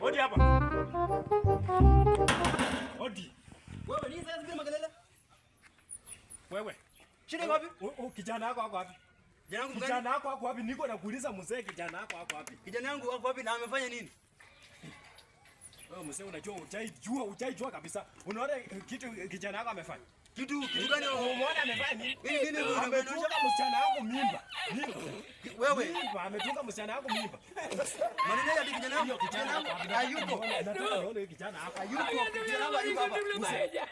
Odi hapa. Odi. Wewe ni sasa zile makelele? Wewe. Shida iko wapi? Kijana wako wako wapi? Kijana wako wako wapi? Niko nakuuliza mzee, kijana wako wako wapi? Kijana yangu wako wapi na amefanya nini? Wewe mzee unajua hujaijua kabisa. Unaona kitu kijana wako amefanya? Kitu gani umeona amefanya nini? Nini ametunga msichana wako mimba. Wewe mimba ametunga msichana wako mimba. Maneno ya kijana wangu hayuko. Nataka nione kijana hapa. Hayuko. Kijana wangu hayuko hapa.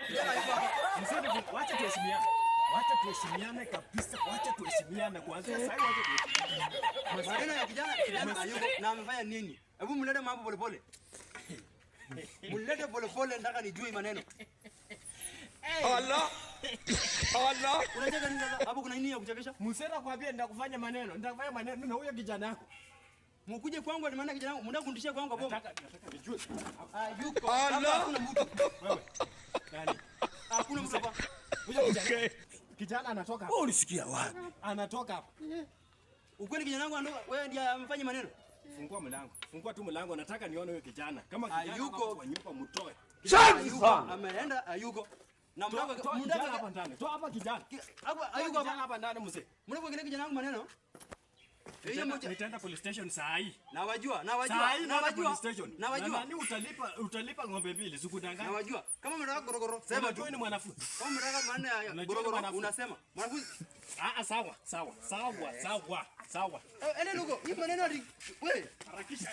Kijana hayuko hapa. Mseme wacha tuheshimiane. Wacha tuheshimiane kabisa. Wacha tuheshimiane kwanza. Sasa wacha tuheshimiane. Maneno ya kijana hayuko na amefanya nini? Hebu mlete mambo pole pole. Mlete pole pole, nataka nijue maneno. Allah. Allah. Unacheka nini sasa? Hapo kuna nini ya kuchekesha? Msema kwambia nitakufanya maneno. Nitakufanya maneno na huyo kijana wako. Mkuje kwangu, ni maana kijana wangu mnataka kunitishia kwangu hapo. Nataka nijue. Yuko. Hakuna mtu. Wewe. Nani? Hakuna mtu hapa. Huyo kijana. Kijana anatoka hapa. Ulisikia wapi? Anatoka hapa. Ukweli kijana wangu anatoka. Wewe ndiye amefanya maneno. Fungua mlango. Fungua tu mlango. Nataka nione huyo kijana. Kama kijana yuko kwa nyumba mtoe. Ameenda hayuko. Na mndaka hapa ndani. Toa hapa kijana. Hapa hayuko hapa ndani mzee. Mnapoongelea kijana wangu maneno? Nitaenda police station saa hii. Nawajua. Nani utalipa ng'ombe mbili sikudanganya. Nawajua. Kama mnataka gorogoro, sema tu. Ni mwanafunzi. Kama mnataka maneno ya gorogoro unasema. Mwanafunzi. Sawa. Ele lugo, hii maneno wewe harakisha.